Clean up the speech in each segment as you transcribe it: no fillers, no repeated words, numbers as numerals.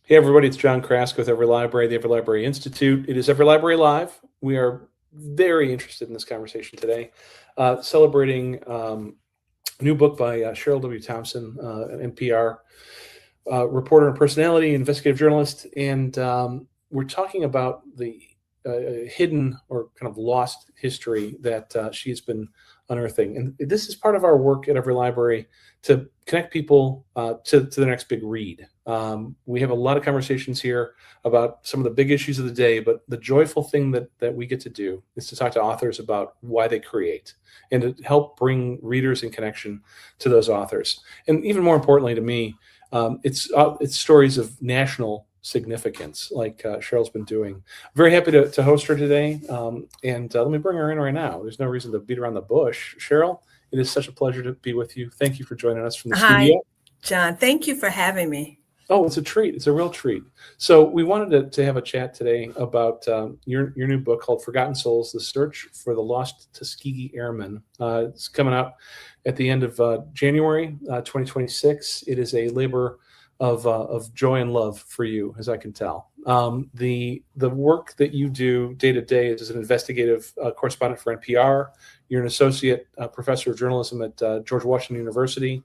Hey, everybody, it's John Krask with EveryLibrary, the EveryLibrary Institute. It is EveryLibrary Live. We are very interested in this conversation today, celebrating a new book by Cheryl W. Thompson, an NPR reporter and personality, investigative journalist. And we're talking about the hidden or kind of lost history that she's been unearthing. And this is part of our work at EveryLibrary to connect people to the next big read. We have a lot of conversations here about some of the big issues of the day, but the joyful thing that we get to do is to talk to authors about why they create and to help bring readers in connection to those authors. And even more importantly to me, it's stories of national significance, like Cheryl's been doing. I'm very happy to host her today, and let me bring her in right now. There's no reason to beat around the bush. Cheryl, it is such a pleasure to be with you. Thank you for joining us from the Hi, studio. John. Thank you for having me. Oh, it's a treat. It's a real treat. So we wanted to have a chat today about your new book called Forgotten Souls, The Search for the Lost Tuskegee Airmen. It's coming out at the end of January 2026. It is a labor of joy and love for you, as I can tell. The work that you do day to day is as an investigative correspondent for NPR. You're an associate professor of journalism at George Washington University.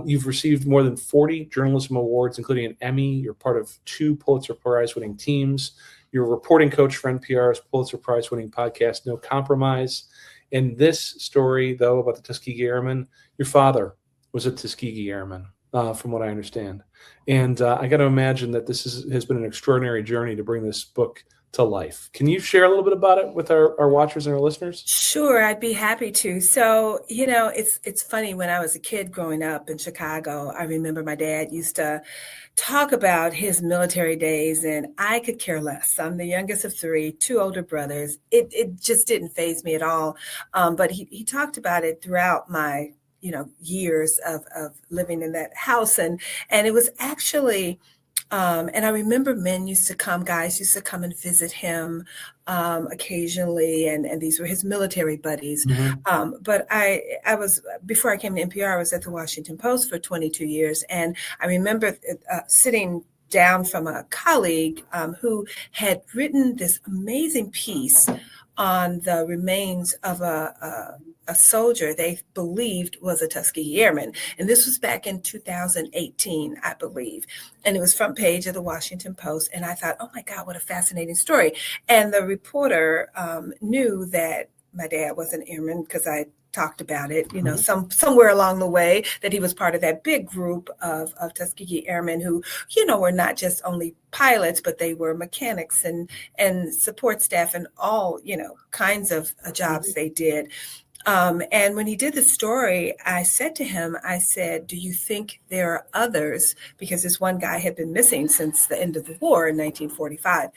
You've received more than 40 journalism awards, including an Emmy. You're part of 2 Pulitzer Prize-winning teams. You're a reporting coach for NPR's Pulitzer Prize-winning podcast, No Compromise. And this story, though, about the Tuskegee Airmen, your father was a Tuskegee Airman, from what I understand. And I got to imagine that this has been an extraordinary journey to bring this book to life. Can you share a little bit about it with our watchers and our listeners? Sure, I'd be happy to. So, it's funny, when I was a kid growing up in Chicago, I remember my dad used to talk about his military days, and I could care less. I'm the youngest of 3, 2 older brothers. It just didn't faze me at all. But he talked about it throughout my years of living in that house, and it was actually and I remember guys used to come and visit him occasionally, and these were his military buddies. Mm-hmm. But I was, before I came to NPR, I was at the Washington Post for 22 years, and I remember sitting down from a colleague who had written this amazing piece on the remains of a soldier they believed was a Tuskegee Airman. And this was back in 2018, I believe. And it was front page of the Washington Post. And I thought, oh my God, what a fascinating story. And the reporter knew that my dad was an airman because I talked about it, somewhere along the way, that he was part of that big group of Tuskegee Airmen who, were not just only pilots, but they were mechanics and support staff and all, kinds of jobs they did. And when he did the story, I said to him, do you think there are others? Because this one guy had been missing since the end of the war in 1945.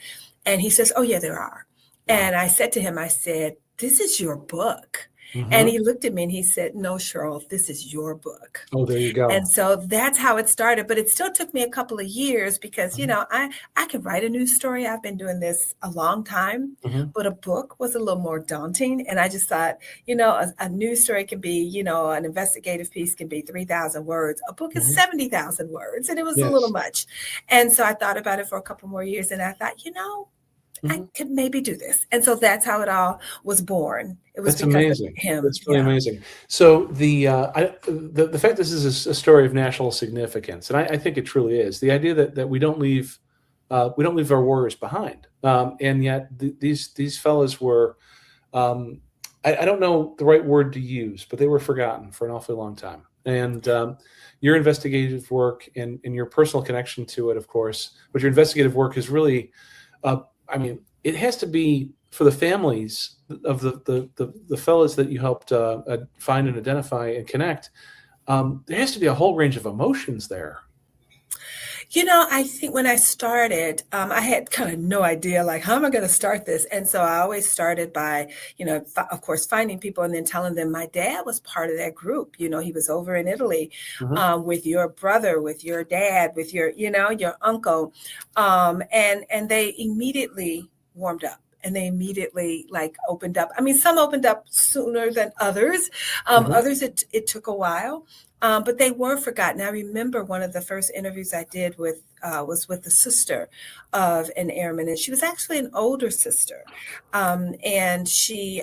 And he says, oh, yeah, there are. Wow. And I said to him, this is your book. Mm-hmm. And he looked at me and he said, no, Cheryl, this is your book. Oh, there you go. And so that's how it started. But it still took me a couple of years because, I can write a news story. I've been doing this a long time, but a book was a little more daunting. And I just thought, a news story can be, an investigative piece can be 3,000 words. A book is 70,000 words. And it was a little much. And so I thought about it for a couple more years. And I thought, I could maybe do this. And so that's how it all was born. It was That's amazing. Of him. That's really amazing. So the fact this is a story of national significance, and I think it truly is, the idea that we don't leave our warriors behind, and yet these fellows were, I don't know the right word to use, but they were forgotten for an awfully long time. And your investigative work and your personal connection to it, of course, but your investigative work is really, it has to be for the families of the fellows that you helped find and identify and connect. There has to be a whole range of emotions there. I think when I started, I had kind of no idea, like, how am I going to start this? And so I always started by, of course, finding people and then telling them my dad was part of that group. He was over in Italy with your brother, with your dad, with your uncle. And they immediately warmed up. And they immediately opened up. Some opened up sooner than others. Others, it took a while. But they were forgotten. I remember one of the first interviews I did was with the sister of an airman, and she was actually an older sister, and she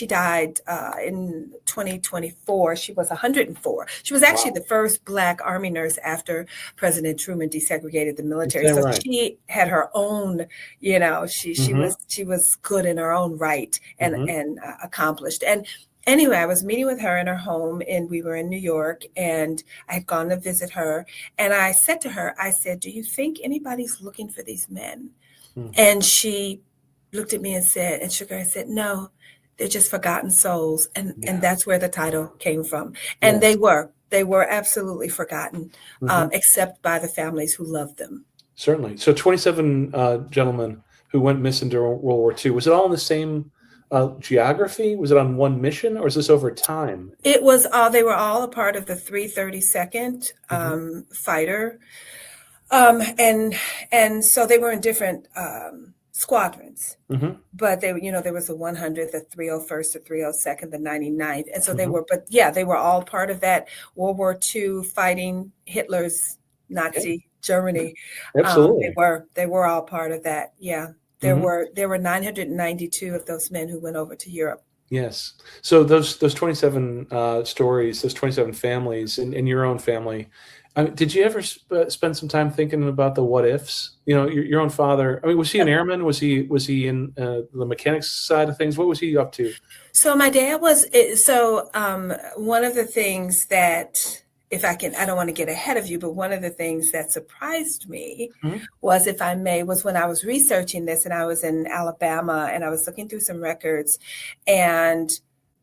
died in 2024. She was 104. She was actually Wow. the first Black Army nurse after President Truman desegregated the military. Is that So right? she had her own, she Mm-hmm. she was good in her own right and Mm-hmm. accomplished. And anyway, I was meeting with her in her home, and we were in New York, and I had gone to visit her. And I said to her, I said, "Do you think anybody's looking for these men?" Mm. And she looked at me and said, and shook her and said, "No, they're just forgotten souls." And Yeah. that's where the title came from. And Yes. they were absolutely forgotten, Mm-hmm. except by the families who loved them. Certainly. So 27 gentlemen who went missing during World War II. Was it all in the same geography? Was it on one mission, or is this over time? It was all, they were all a part of the 332nd Mm-hmm. fighter. And so they were in different squadrons, Mm-hmm. but they, there was the 100th, the 301st, the 302nd, the 99th. And so Mm-hmm. they were all part of that World War II fighting Hitler's Yeah, Nazi Germany. absolutely. They were all part of that. Yeah. Mm-hmm. There were 992 of those men who went over to Europe. Yes. So those 27 stories, those 27 families, in your own family, did you ever spend some time thinking about the what ifs? Your own father. I mean, was he an airman? Was he in the mechanics side of things? What was he up to? So my dad was one of the things that, if I can, I don't want to get ahead of you, but one of the things that surprised me Mhm. was, if I may, was when I was researching this, and I was in Alabama and I was looking through some records, and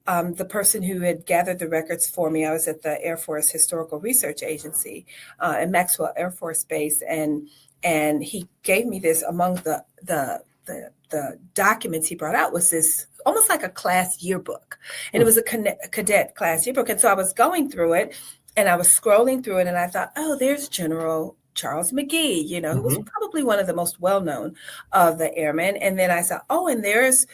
the person who had gathered the records for me, I was at the Air Force Historical Research Agency in Maxwell Air Force Base, and he gave me this. Among the documents he brought out was this almost like a class yearbook, and it was a cadet class yearbook. And so I was going through it, and I was scrolling through it, and I thought, oh, there's General Charles McGee, who was Mm-hmm. probably one of the most well-known of the airmen. And then I saw, oh, and there's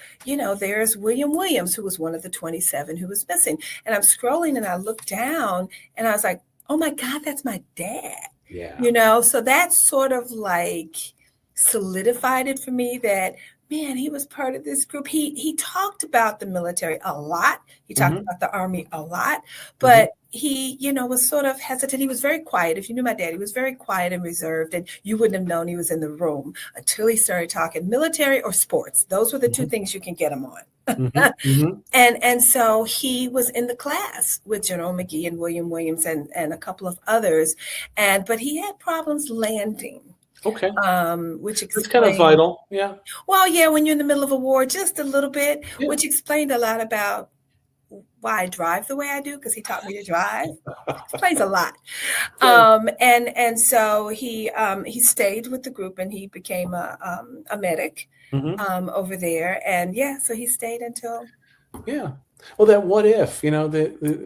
William Williams, who was one of the 27 who was missing. And I'm scrolling, and I looked down, and I was like, oh my God, that's my dad. Yeah. So that sort of like solidified it for me that, man, he was part of this group. He talked about the military a lot. He talked Mm-hmm. about the Army a lot, Mm-hmm. but he, was sort of hesitant. He was very quiet. If you knew my dad, he was very quiet and reserved, and you wouldn't have known he was in the room until he started talking military or sports. Those were the two Mm-hmm. things you can get him on. Mm-hmm. Mm-hmm. And so he was in the class with General McGee and William Williams and a couple of others, but he had problems landing. Okay. Which That's kind of explained, vital. Yeah. well, yeah, when you're in the middle of a war, just a little bit, Yeah. which explained a lot about why I drive the way I do, because he taught me to drive. Explains a lot. And so he stayed with the group, and he became a medic Mm-hmm. over there. And yeah, so he stayed until. Yeah. Well, that what if,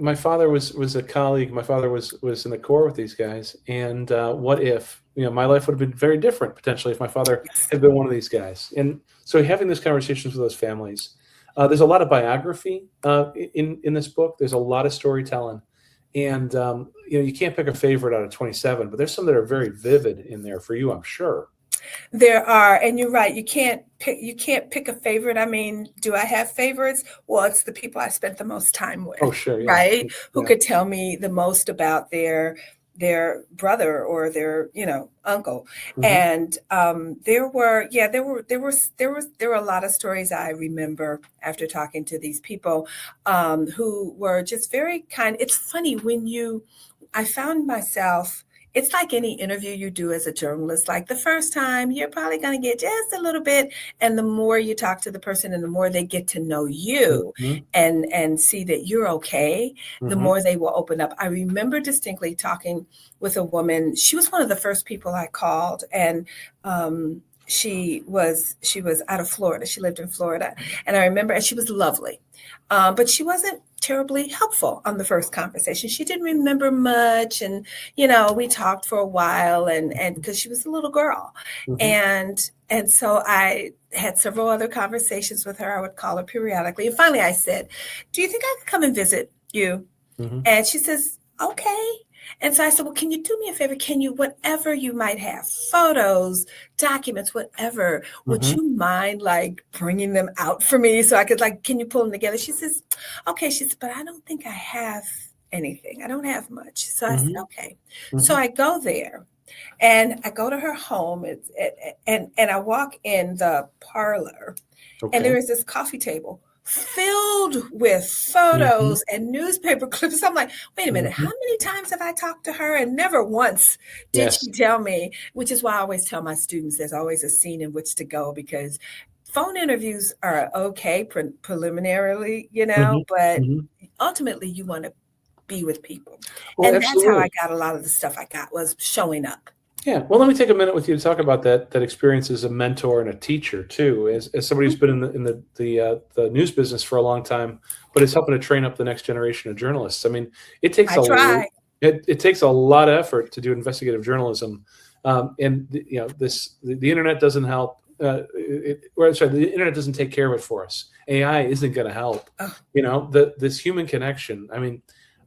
my father was a colleague. My father was in the Corps with these guys. And what if, my life would have been very different potentially if my father Yes. had been one of these guys. And so having these conversations with those families, there's a lot of biography in this book. There's a lot of storytelling. And, you can't pick a favorite out of 27, but there's some that are very vivid in there for you, I'm sure. There are, and you're right. You can't pick a favorite. I mean, do I have favorites? Well, it's the people I spent the most time with, Oh, sure. Yeah. right? Who Yeah. could tell me the most about their brother or their uncle. Mm-hmm. And there were a lot of stories I remember after talking to these people who were just very kind. It's funny I found myself. It's like any interview you do as a journalist. Like the first time, you're probably going to get just a little bit. And the more you talk to the person and the more they get to know you Mm-hmm. and see that you're okay, the Mm-hmm. more they will open up. I remember distinctly talking with a woman. She was one of the first people I called. And she was out of Florida. She lived in Florida. And I remember, and she was lovely. But she wasn't terribly helpful on the first conversation. She didn't remember much. And, we talked for a while and because she was a little girl. Mm-hmm. And so I had several other conversations with her. I would call her periodically. And finally I said, do you think I could come and visit you? Mm-hmm. And she says, okay. And so I said, well, can you do me a favor? Can you, whatever you might have, photos, documents, whatever, would Hmm. you mind like bringing them out for me so I could like, can you pull them together? She says, okay. She said, but I don't think I have anything. I don't have much. So I said, Hmm. okay. So Hmm. I go there and I go to her home and I walk in the parlor and Okay. there is this coffee table filled with Hmm. photos and newspaper clips. I'm like, wait a minute, how Hmm. many times have I talked to her? And never once did Yes. she tell me, which is why I always tell my students there's always a scene in which to go because phone interviews are okay preliminarily, Hmm. but Hmm. ultimately you want to be with people. Well, And that's how I absolutely. got a lot of the stuff I got was showing up. Yeah. Well, let me take a minute with you to talk about that experience as a mentor and a teacher too, as somebody who's been in the news business for a long time, but is helping to train up the next generation of journalists. I mean, it takes I a try. it takes a lot of effort to do investigative journalism, the internet doesn't help. The internet doesn't take care of it for us. AI isn't going to help. Oh, This human connection. I mean,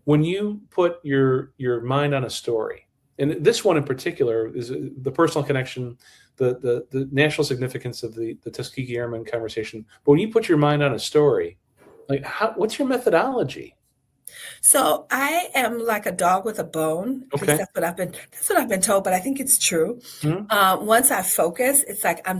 when you put your mind on a story, and this one in particular is the personal connection, the national significance of the Tuskegee Airmen conversation. But when you put your mind on a story, like what's your methodology? so I am like a dog with a bone. At least Okay. that's what I've been told, but I think it's true. Hmm. Once I focus, it's like I'm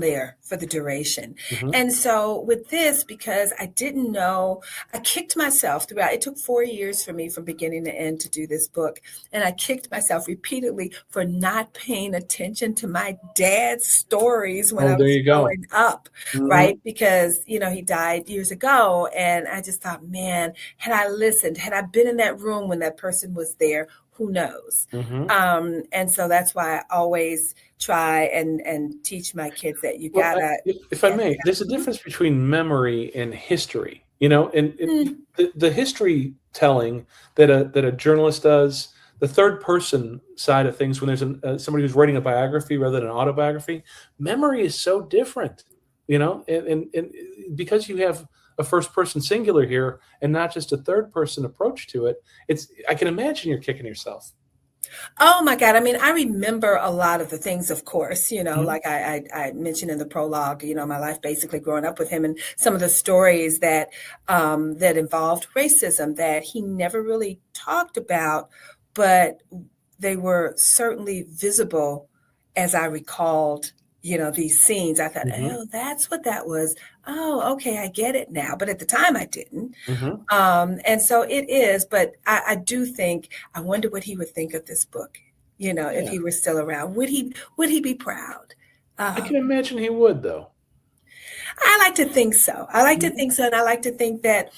there for the duration. Hmm. And so with this, because I didn't know, I kicked myself throughout. It took 4 years for me from beginning to end to do this book. And I kicked myself repeatedly for not paying attention to my dad's stories when Oh, I there was you go. growing up, Hmm. right? Because, he died years ago. And I just thought, man, had I listened, had I been in that room when that person was there, who knows? Hmm. And so that's why I always try and teach my kids that you Well, gotta if I may, there's a difference between memory and history. And Mm, the history telling that a journalist does, the third person side of things, when there's somebody who's writing a biography rather than an autobiography, memory is so different. And because you have a first person singular here and not just a third person approach to it, I can imagine you're kicking yourself. oh my God. I mean, I remember a lot of the things, of course, Mhm. like I mentioned in the prologue, my life basically growing up with him and some of the stories that involved racism that he never really talked about, but they were certainly visible as I recalled, these scenes. I thought, Mhm. oh, that's what that was. Oh, okay, I get it now. But at the time I didn't. Mhm. And so it is, but I do think I wonder what he would think of this book, if Yeah. he were still around. Would he be proud? I can Um, imagine he would, though. I like to think so. I like to Mhm. think so, and I like to think that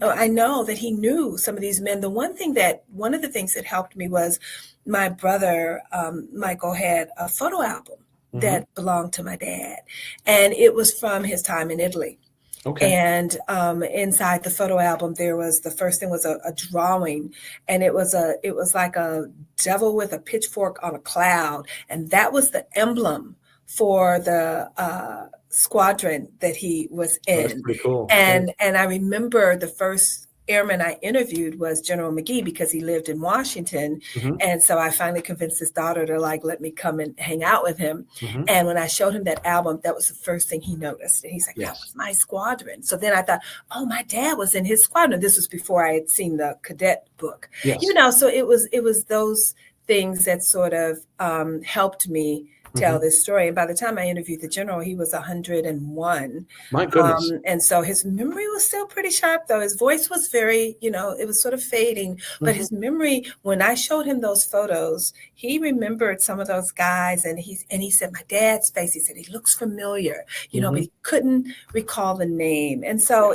I know that he knew some of these men. One of the things that helped me was my brother Michael had a photo album Mhm. that belonged to my dad, and it was from his time in Italy. Okay. And inside the photo album, there was the first thing was a drawing, and it was like a devil with a pitchfork on a cloud, and that was the emblem for the squadron that he was Oh, that's in. pretty cool. Yeah. And I remember the first airman I interviewed was General McGee because he lived in Washington, Mhm. and so I finally convinced his daughter to like let me come and hang out with him. Mhm. And when I showed him that album, that was the first thing he noticed. And he's like, that Yes. was my squadron. So then I thought, oh, my dad was in his squadron. This was before I had seen the cadet book. Yes. So it was those things that sort of helped me tell Mhm. this story. And by the time I interviewed the general, he was 101. My goodness. And so his memory was still pretty sharp, though. His voice was very, it was sort of fading. But Mhm. his memory, when I showed him those photos, he remembered some of those guys. And he said, my dad's face, he said, he looks familiar, but Mhm. he couldn't recall the name. And Yeah. so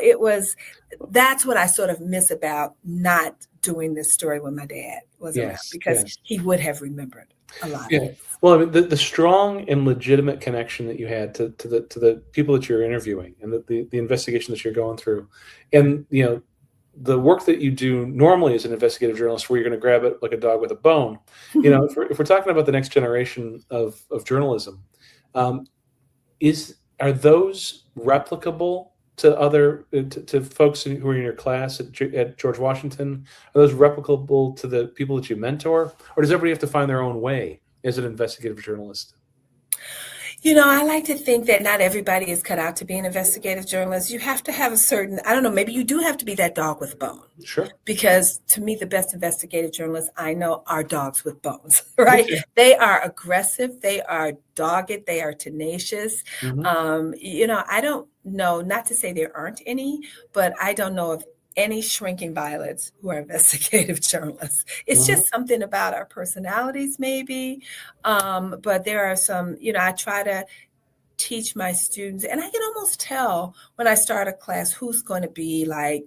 that's what I sort of miss about not doing this story when my dad was around, Yes. because Yes. he would have remembered a lot of Yeah. this. Well, I mean, the strong and legitimate connection that you had to the people that you're interviewing and the investigation that you're going through, and the work that you do normally as an investigative journalist, where you're going to grab it like a dog with a bone. If we're talking about the next generation of journalism, um, are those replicable to folks who are in your class at George Washington? Are those replicable to the people that you mentor, or does everybody have to find their own way as an investigative journalist? I like to think that not everybody is cut out to be an investigative journalist. You have to have a certain, I don't know, maybe you do have to be that dog with a bone. Sure. Because to me, the best investigative journalists I know are dogs with bones, right? Okay. They are aggressive, they are dogged, they are tenacious. Mm-hmm. I don't know, not to say there aren't any, but I don't know of any shrinking violets who are investigative journalists. It's Mm-hmm. just something about our personalities, maybe. But there are some, I try to teach my students, and I can almost tell when I start a class who's going to be like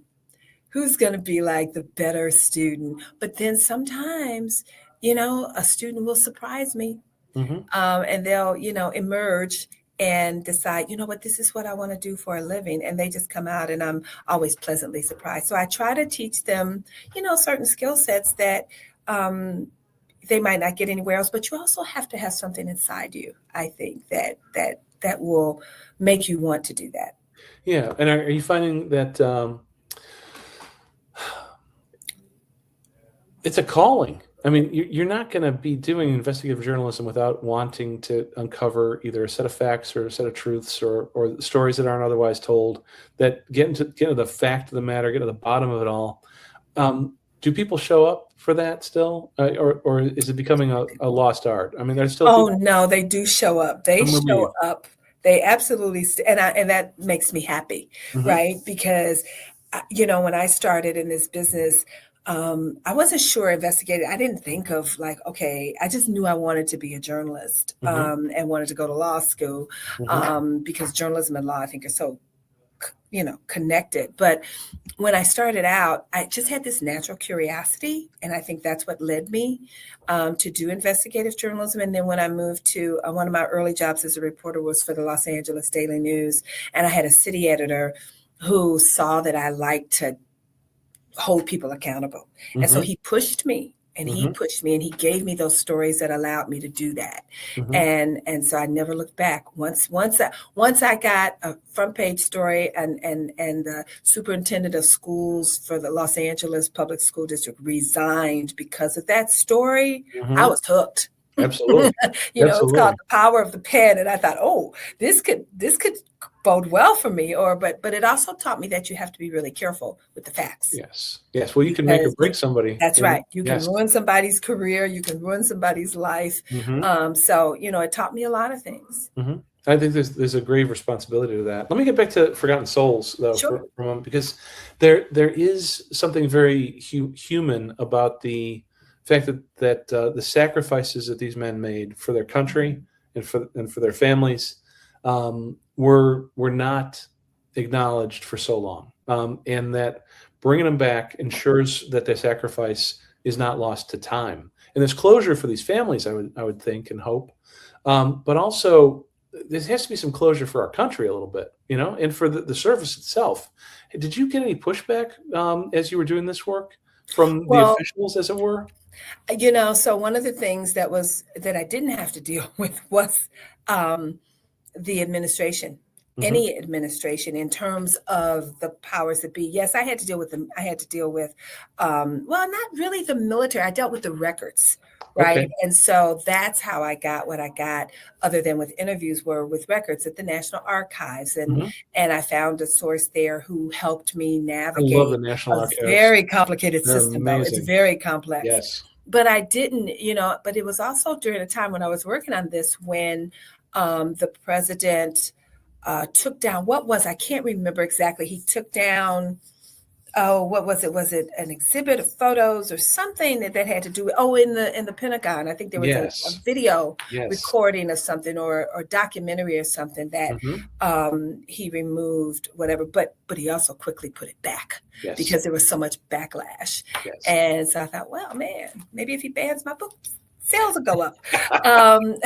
the better student. But then sometimes, a student will surprise me, Mm-hmm. and they'll, emerge and decide, what, this is what I want to do for a living. And they just come out, and I'm always pleasantly surprised. So I try to teach them, certain skill sets that they might not get anywhere else, but you also have to have something inside you, I think, that will make you want to do that. Yeah. And are you finding that it's a calling? I mean, you're not going to be doing investigative journalism without wanting to uncover either a set of facts or a set of truths or stories that aren't otherwise told, that get into the fact of the matter, get to the bottom of it all. Do people show up for that still, or is it becoming a lost art? I mean, there's still Oh, people. no, they do show up. They Remember you. show up. They absolutely, and that makes me happy, Mhm. right? Because, when I started in this business, I wasn't sure investigating. I didn't think of like, okay, I just knew I wanted to be a journalist, Mhm. and wanted to go to law school, Mhm. because journalism and law, I think, are so, connected. But when I started out, I just had this natural curiosity, and I think that's what led me to do investigative journalism. And then when I moved to one of my early jobs as a reporter was for the Los Angeles Daily News, and I had a city editor who saw that I liked to hold people accountable. And so Mhm. he pushed me, and he Mhm. pushed me, and he gave me those stories that allowed me to do that. Mhm. And so I never looked back. Once I got a front page story, and the superintendent of schools for the Los Angeles Public School District resigned because of that story, I Mhm. was hooked. Absolutely. It's called Absolutely. The Power of the Pen. And I thought, oh, this could bode well for me. But it also taught me that you have to be really careful with the facts, Yes. Yes. Well, you can make or because break somebody. that's right. You can Yes. ruin somebody's career. You can ruin somebody's life. Mhm. So, it taught me a lot of things. Mhm. I think there's a grave responsibility to that. Let me get back to Forgotten Souls, though, Sure. for a moment, because there is something very human about the fact that the sacrifices that these men made for their country and for their families were not acknowledged for so long, and that bringing them back ensures that their sacrifice is not lost to time. And there's closure for these families, I would think and hope. But also, there has to be some closure for our country a little bit, and for the service itself. Did you get any pushback as you were doing this work from the Well, officials, as it were? so one of the things that I didn't have to deal with was the administration, Hmm. any administration, in terms of the powers that be. Yes, I had to deal with them. I had to deal with, well, not really the military. I dealt with the records, right? Okay. And so that's how I got what I got, other than with interviews, were with records at the National Archives. And Hmm. I found a source there who helped me I love navigate the National a Archives. very complicated They're system, though. It's amazing. very complex. Yes. But I didn't, but it was also during a time when I was working on this, when the president took down, I can't remember exactly. He took down, oh, what was it? Was it an exhibit of photos or something that had to do with, in the Pentagon? I think there was a Yes. video Yes. recording of something, or documentary or something that Hmm. he removed, whatever. But he also quickly put it back Yes. because there was so much backlash. Yes. And so I thought, well, man, maybe if he bans my book, sales will go up. Um,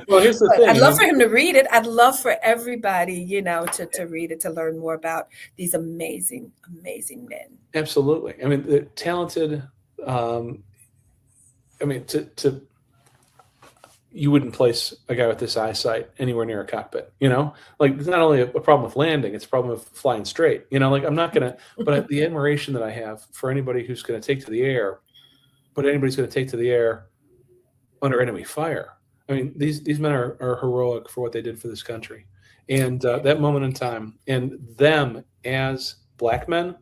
Well, here's the but thing. I'd I love mean, for him to read it. I'd love for everybody, to read it, to learn more about these amazing, amazing men. absolutely. I mean, the talented. I mean, to you wouldn't place a guy with this eyesight anywhere near a cockpit, you know? Like, it's not only a problem with landing, it's a problem with flying straight, you know? Like, I'm not gonna, but the admiration that I have for anybody who's gonna take to the air, but anybody's gonna take to the air under enemy fire. I mean, these men are heroic for what they did for this country. And that moment in time, and them as Black men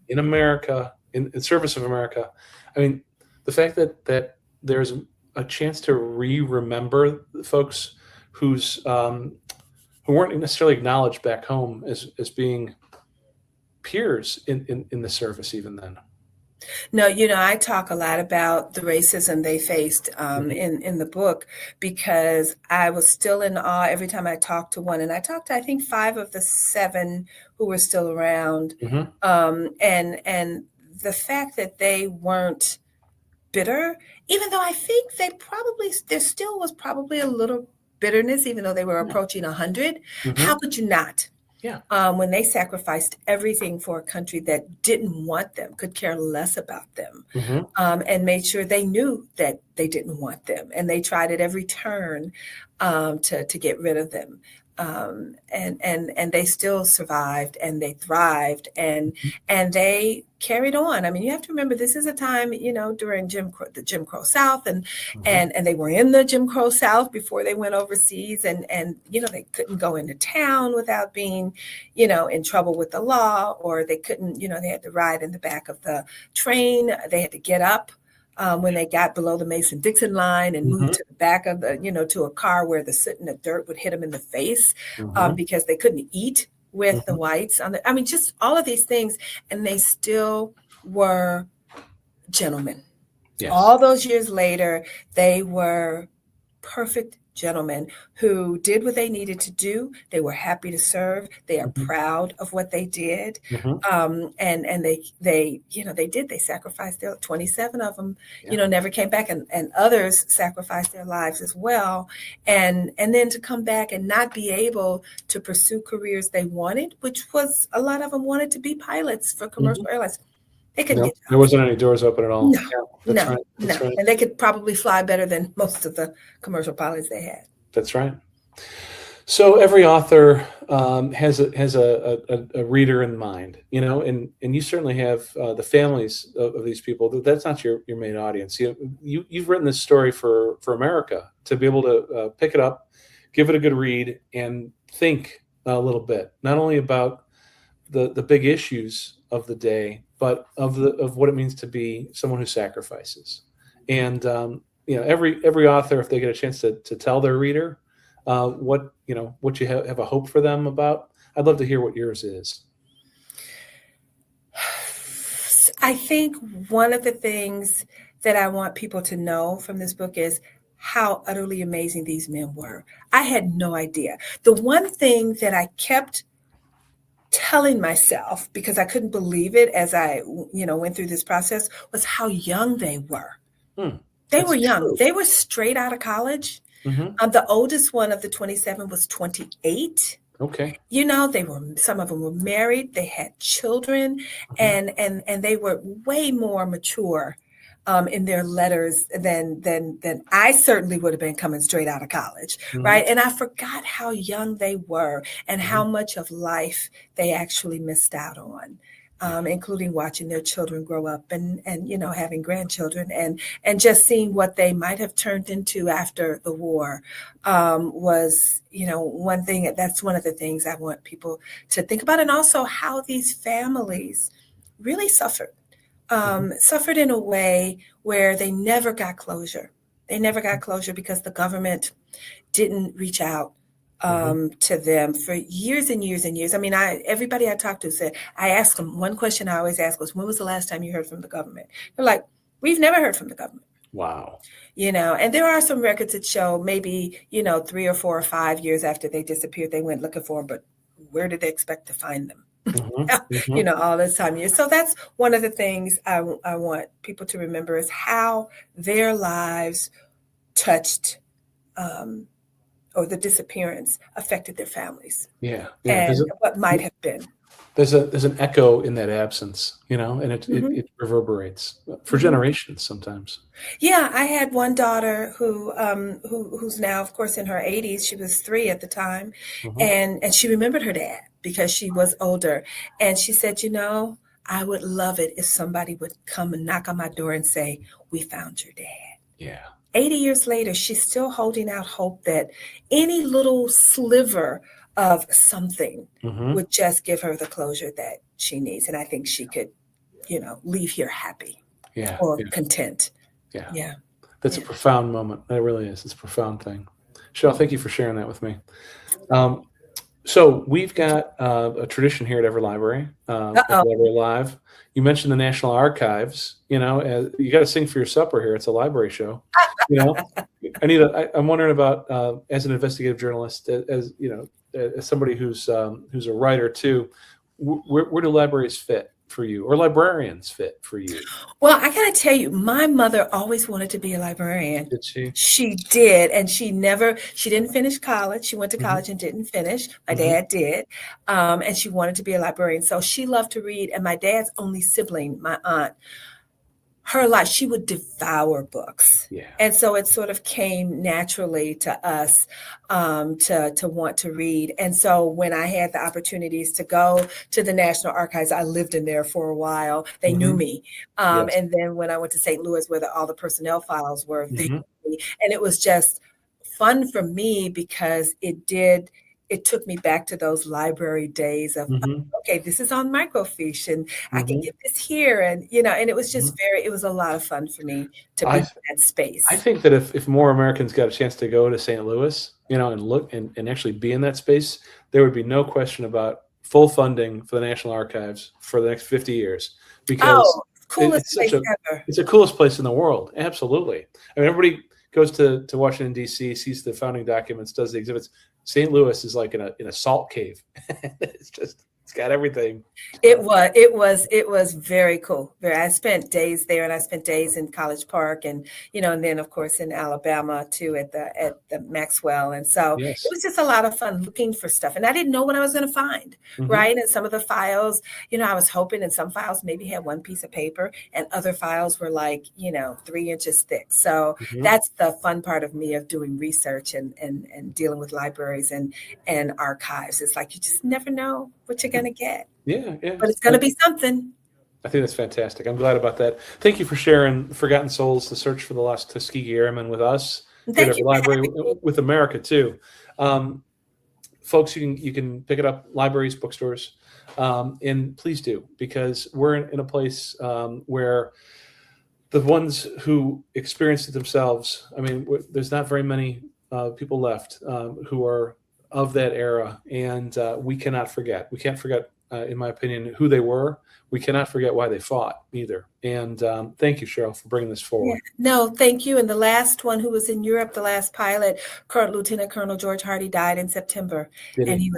in America, in service of America, I mean, the fact that there's a chance to remember folks who's who weren't necessarily acknowledged back home as being peers in the service even then. No, I talk a lot about the racism they faced in the book, because I was still in awe every time I talked to one. And I talked to, I think, 5 of the 7 who were still around. And the fact that they weren't bitter, even though I think there still was probably a little bitterness, even though they were approaching 100. How could you not? Yeah. When they sacrificed everything for a country that didn't want them, could care less about them, and made sure they knew that they didn't want them, and they tried at every turn to get rid of them. And they still survived, and they thrived, and they carried on. I mean, you have to remember, this is a time, during the Jim Crow South, and they were in the Jim Crow South before they went overseas, and they couldn't go into town without being, in trouble with the law, or they couldn't, they had to ride in the back of the train. They had to get up when they got below the Mason-Dixon line and moved to the back of the, to a car where the soot and the dirt would hit them in the face, because they couldn't eat with the whites I mean, just all of these things. And they still were gentlemen. Yes. All those years later, they were perfect gentlemen who did what they needed to do. They were happy to serve. They are proud of what they did. And they sacrificed 27 of them, never came back, and others sacrificed their lives as well. And then to come back and not be able to pursue careers they wanted, which was, a lot of them wanted to be pilots for commercial airlines. They couldn't get jobs. There wasn't any doors open at all. No. And they could probably fly better than most of the commercial pilots they had. That's right. So every author has a reader in mind, and you certainly have the families of these people. That's not your main audience. You've written this story for America, to be able to pick it up, give it a good read, and think a little bit, not only about the big issues of the day, but of what it means to be someone who sacrifices. And every author, if they get a chance to tell their reader what you have a hope for them about, I'd love to hear what yours is. I think one of the things that I want people to know from this book is how utterly amazing these men were. I had no idea. The one thing that I kept telling myself, because I couldn't believe it as I, went through this process, was how young they were. They were young. True. They were straight out of college. The oldest one of the 27 was 28. Okay. Some of them were married. They had children, and they were way more mature in their letters than I certainly would have been coming straight out of college, right? And I forgot how young they were and how much of life they actually missed out on, including watching their children grow up and having grandchildren, and just seeing what they might have turned into after the war was one thing. That's one of the things I want people to think about, and also how these families really suffered. Suffered in a way where they never got closure. They never got closure because the government didn't reach out to them for years and years and years. I mean, everybody I talked to said, I asked them, one question I always ask was, when was the last time you heard from the government? They're like, we've never heard from the government. Wow. And there are some records that show maybe, 3 or 4 or 5 years after they disappeared, they went looking for them, but where did they expect to find them? All this time. So that's one of the things I want people to remember, is how their lives touched, or the disappearance affected their families. Yeah. And what might have been. There's an echo in that absence, and it reverberates for generations sometimes. Yeah, I had one daughter who's now, of course, in her 80s. She was 3 at the time, Mhm. and she remembered her dad because she was older. And she said, I would love it if somebody would come and knock on my door and say, "We found your dad." Yeah. 80 years later, she's still holding out hope that any little sliver of something Hmm. would just give her the closure that she needs. And I think she could, leave here happy Yeah. or Yeah. content. Yeah. Yeah. That's a Yeah. profound moment. That really is. It's a profound thing. Cheryl, thank you for sharing that with me. So we've got a tradition here at EveryLibrary, at Uh-oh. Library Live. You mentioned the National Archives. You got to sing for your supper here. It's a library show. You know, I'm wondering about as an investigative journalist, as somebody who's a writer too. Where do libraries fit for you, or librarians fit for you? Well, I gotta tell you, my mother always wanted to be a librarian. Did she? She did, and she didn't finish college. She went to Hmm. college and didn't finish. My Hmm. dad did. And she wanted to be a librarian. So she loved to read. And my dad's only sibling, my aunt, her life, she would devour books. Yeah. And so it sort of came naturally to us to want to read. And so when I had the opportunities to go to the National Archives, I lived in there for a while. They knew Hmm. me. Yes. And then when I went to St. Louis, where all the personnel files were, they Hmm. knew me. And it was just fun for me because it took me back to those library days of, Hmm. okay, this is on microfiche and I can Hmm. get this here. And, and it was just it was a lot of fun for me to be I in that I space. think that if more Americans got a chance to go to St. Louis, and look and actually be in that space, there would be no question about full funding for the National Archives for the next 50 years, because Oh, coolest it's place ever. it's the coolest place in the world. Absolutely. I mean, everybody goes to Washington D.C., sees the founding documents, does the exhibits. St. Louis is like in a salt cave. It's got everything. It was very cool. I spent days there, and I spent days in College Park, and and then of course in Alabama too at the Maxwell. And so it Yes. was just a lot of fun looking for stuff, and I didn't know what I was going to find. Hmm. Right, and some of the files, I was hoping, and some files maybe had one piece of paper, and other files were like 3 inches thick. So Hmm. that's the fun part of me of doing research and dealing with libraries and archives. It's like you just never know what you're going to get. Yeah. Yeah. But it's going to be something. I think that's fantastic. I'm glad about that. Thank you for sharing Forgotten Souls, the search for the Lost Tuskegee Airmen with us And here at thank Every you for Library, having me. with America too. Folks, you can pick it up libraries, bookstores, and please do, because we're in a place where the ones who experienced it themselves. I mean, there's not very many people left who are of that era, and we cannot forget. We can't forget, in my opinion, who they were. We cannot forget why they fought either. And thank you, Cheryl, for bringing this Yeah. forward. No, thank you. And the last one who was in Europe, the last pilot, Lieutenant Colonel George Hardy, died in September, Did and he? he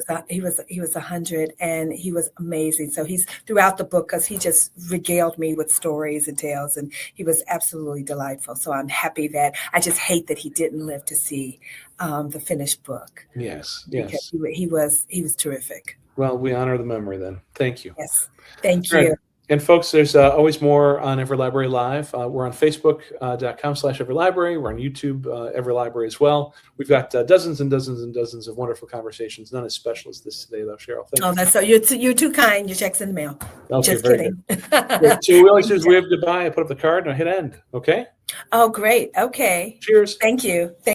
was 100, and he was amazing. So he's throughout the book because he just regaled me with stories and tales, and he was absolutely delightful. So I'm happy that I just hate that he didn't live to see the finished book Yes. because Yes. he was terrific. Well, we honor the memory then. Thank you. Yes, thank All right. you. And folks, there's always more on EveryLibrary Live. We're on Facebook.com/EveryLibrary. We're on YouTube, EveryLibrary as well. We've got dozens and dozens and dozens of wonderful conversations. None as special as this today, though, Cheryl. Thank Oh, you. that's so you're too kind. Your check's in the mail. Okay, Just very good. kidding. Great. So we always do is Anytime. wave goodbye. I put up the card and I hit end. Okay. Oh, great. Okay. Cheers. Thank you.